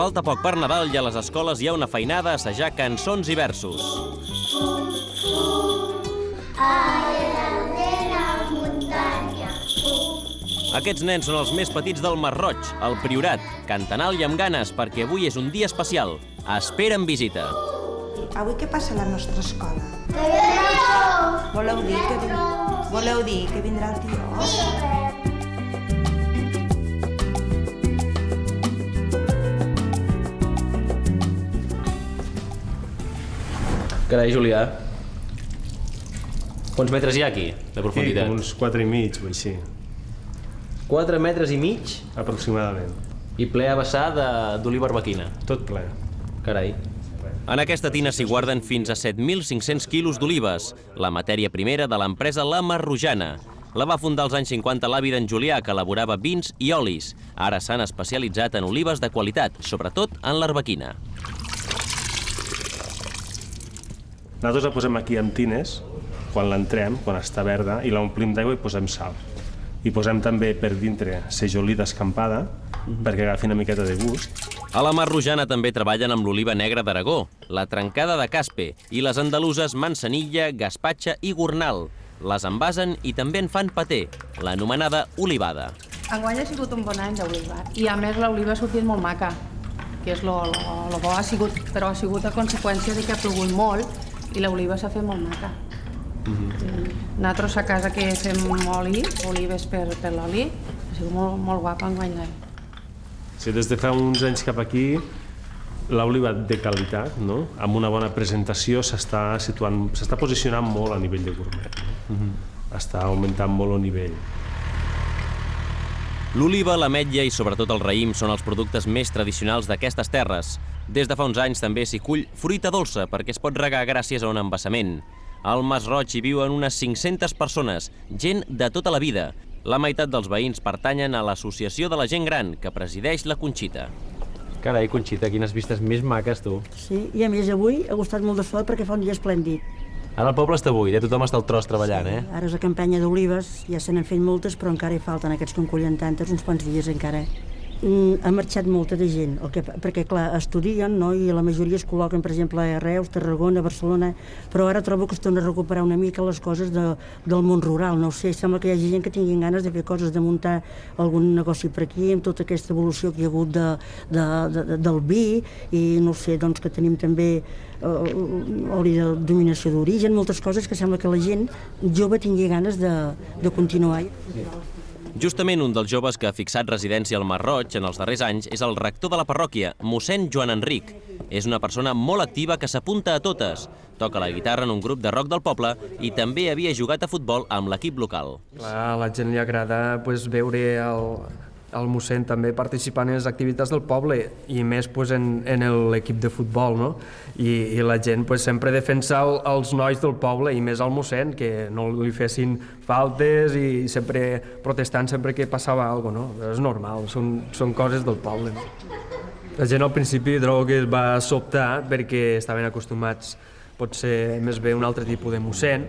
Falta poc per Nadal i a les escoles hi ha una feinada a assajar cançons i versos. Aquests nens són els més petits del Masroig, al Priorat. Canten alt i amb ganes perquè avui és un dia especial. Esperen visita. Avui què passa a la nostra escola? Voleu dir que vindrà el tio? Carai, Julià. Quants metres hi ha aquí, de profunditat? Uns 4,5, o així. 4 metres i mig? Aproximadament. I ple a vessar d'oliva arbequina. Tot ple. Carai. En aquesta tina s'hi guarden fins a 7.500 quilos d'olives, la matèria primera de l'empresa La Marrojana. La va fundar als anys 50 l'avi d'en Julià, que elaborava vins i olis. Ara s'han especialitzat en olives de qualitat, sobretot en l'arbequina. Nosaltres la posem aquí en tines, quan l'entrem, quan està verda, i l'omplim d'aigua i posem sal. I posem també per dintre sejolí d'escampada, perquè agafi una miqueta de gust. A la Marrojana també treballen amb l'oliva negra d'Aragó, la trencada de caspe i les andaluses manzanilla, gaspatxa i gornal. Les envasen i també en fan paté, l'anomenada olivada. Enguany ha sigut un bon any d'oliva i a més l'oliva ha sortit molt maca, que és lo bo ha sigut, però ha sigut a conseqüència de que ha plogut molt i l'oliva s'ha fet molt maca. Nosaltres a casa que fem oli, olives per l'oli, ha sigut molt guapa enguany l'any. Sí, des de fa uns anys cap aquí, l'oliva de qualitat, no? Amb una bona presentació, s'està posicionant molt a nivell de gourmet. Està augmentant molt el nivell. L'oliva, l'ametlla i sobretot el raïm són els productes més tradicionals d'aquestes terres. Des de fa uns anys també s'hi cull fruita dolça perquè es pot regar gràcies a un embassament. Al Masroig hi viuen unes 500 persones, gent de tota la vida. La meitat dels veïns pertanyen a l'Associació de la Gent Gran, que presideix la Conxita. Carai, Conxita, quines vistes més maques, tu. Sí, i a més avui ha gustat molt de sol perquè fa un dia esplèndid. Ara el poble està buit, tothom està al tros treballant, eh? Ara és la campanya d'olives, ja se n'han fet moltes, però encara hi falten aquests que en collen tantes, uns quants dies encara. Ha marxat molta de gent, perquè clar, estudien, no? I la majoria es col·loquen, per exemple, a Reus, Tarragona, Barcelona, però ara trobo que es torna a recuperar una mica les coses del món rural, no ho sé, sembla que hi hagi gent que tinguin ganes de fer coses, de muntar algun negoci per aquí, amb tota aquesta evolució que hi ha hagut del vi, i no ho sé, doncs que tenim també oli de dominació d'origen, moltes coses que sembla que la gent jove tingui ganes de continuar. Justament un dels joves que ha fixat residència al Masroig en els darrers anys és el rector de la parròquia, mossèn Joan Enric. És una persona molt activa que s'apunta a totes. Toca la guitarra en un grup de rock del poble i també havia jugat a futbol amb l'equip local. A la gent li agrada veure el mossèn també participant en les activitats del poble i més en l'equip de futbol, no? I la gent sempre defensa els nois del poble i més al mossèn, que no li fessin faltes i sempre protestant sempre que passava alguna cosa, no? És normal, són coses del poble. No? La gent al principi trobo que es va sobtar perquè estaven acostumats potser més bé un altre tipus de mossèn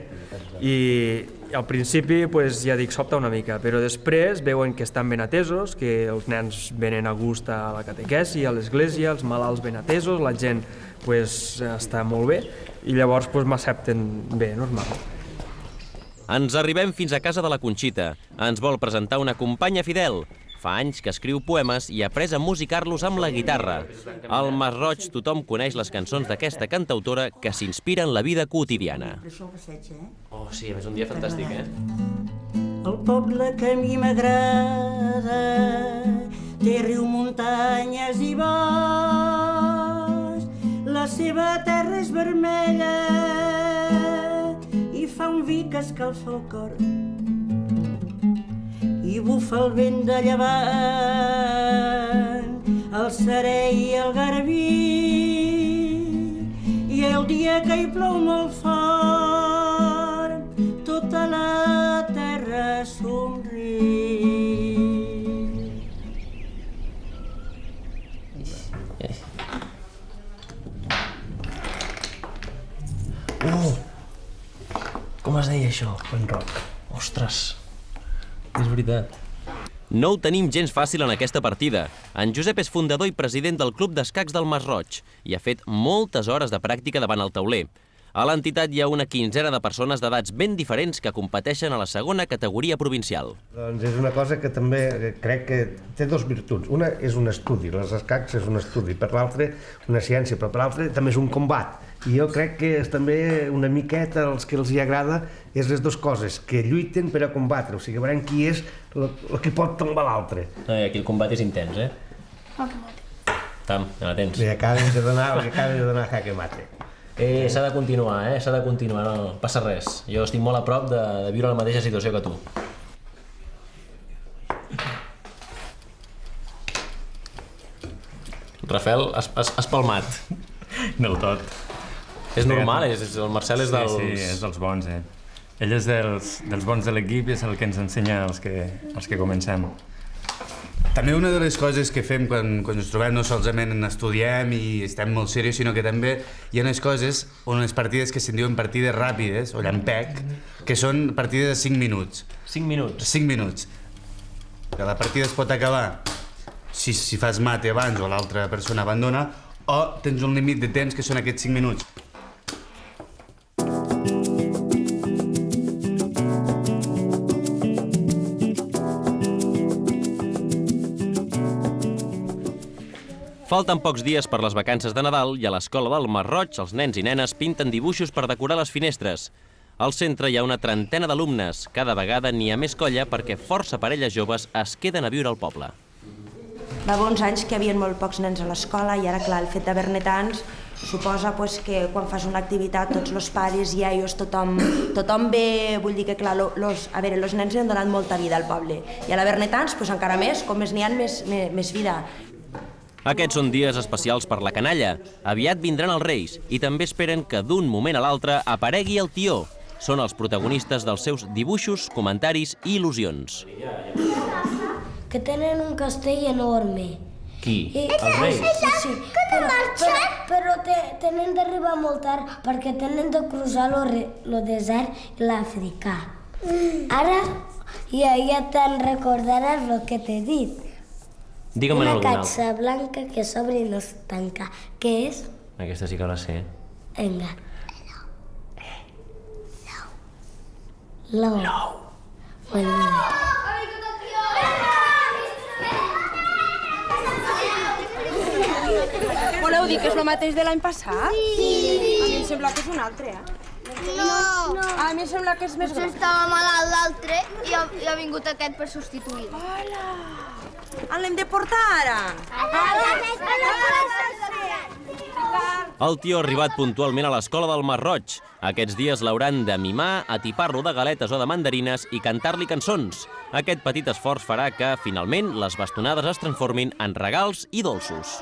i al principi, ja dic, sobta una mica, però després veuen que estan ben atesos, que els nens venen a gust a la catequesi, a l'església, els malalts ben atesos, la gent està molt bé i llavors m'accepten bé, normal. Ens arribem fins a casa de la Conxita. Ens vol presentar una companya fidel. Fa anys que escriu poemes i ha après a musicar-los amb la guitarra. Al Masroig tothom coneix les cançons d'aquesta cantautora que s'inspira en la vida quotidiana. Oh, sí, és un dia fantàstic, eh? El poble que a mi m'agrada té riu, muntanyes i bosc. La seva terra és vermella i fa un vi que escalfa el cor. I bufa el vent de llevant, el serè i el garbí, i el dia que hi plou molt fort, tota la terra somriu. Com es deia això? Punk rock. Ostres, és veritat. No ho tenim gens fàcil en aquesta partida. En Josep és fundador i president del Club d'Escacs del Masroig i ha fet moltes hores de pràctica davant el tauler. A l'entitat hi ha una quinzena de persones d'edats ben diferents que competeixen a la segona categoria provincial. Doncs és una cosa que també crec que té dues virtuts. Una és un estudi, les escacs és un estudi, per l'altra una ciència, però per l'altra també és un combat. I jo crec que és també una miqueta als que els hi agrada és les dues coses, que lluiten per a combatre, o sigui, veurem qui és el que pot tombar l'altre. Aquí el combat és intens, eh? Tam, ja la tens. Li acaben de donar jaque mate. S'ha de continuar, s'ha de continuar, no passa res. Jo estic molt a prop de viure la mateixa situació que tu. Rafael, has palmat. Del tot. És normal, el Marcel és dels... Sí, és dels bons, Ell és dels bons de l'equip i és el que ens ensenya els que comencem. També una de les coses que fem quan ens trobem no solament estudiem i estem molt serios, sinó que també hi ha unes coses, unes partides que se'n diuen partides ràpides, o llampec, que són partides de 5 minuts. 5 minuts? 5 minuts. Que la partida es pot acabar si fas mate abans o l'altra persona abandona, o tens un límit de temps que són aquests 5 minuts. Falten pocs dies per les vacances de Nadal i a l'escola del Masroig els nens i nenes pinten dibuixos per decorar les finestres. Al centre hi ha una trentena d'alumnes. Cada vegada n'hi ha més colla perquè força parelles joves es queden a viure al poble. Va haver uns anys que hi havia molt pocs nens a l'escola i ara, clar, el fet d'haver-ne tants suposa que quan fas una activitat tots els pares, iaios, tothom ve, vull dir que clar, els nens li han donat molta vida al poble i a l'haver-ne tants encara més, com més n'hi ha més vida. Aquests són dies especials per la canalla. Aviat vindran els Reis i també esperen que d'un moment a l'altre aparegui el tió. Són els protagonistes dels seus dibuixos, comentaris i il·lusions. Que tenen un castell enorme. Qui? Els Reis? Sí, però tenen d'arribar molt tard perquè tenen de cruzar el desert i l'Àfrica. Ara ja te'n recordaràs el que t'he dit. Digue'm-en alguna altra. Una caixa blanca que s'obre i no es tanca. Què és? Aquesta sí que la sé. Vinga. L'ou. Molt bé. Voleu dir que és el mateix de l'any passat? Sí! A mi em sembla que és un altre, No! A mi em sembla que és més gros. Estava malalt l'altre i ha vingut aquest per substituir. Hola! L'hem de portar ara? El tió ha arribat puntualment a l'escola del Masroig. Aquests dies l'hauran de mimar, atipar-lo de galetes o de mandarines i cantar-li cançons. Aquest petit esforç farà que, finalment, les bastonades es transformin en regals i dolços.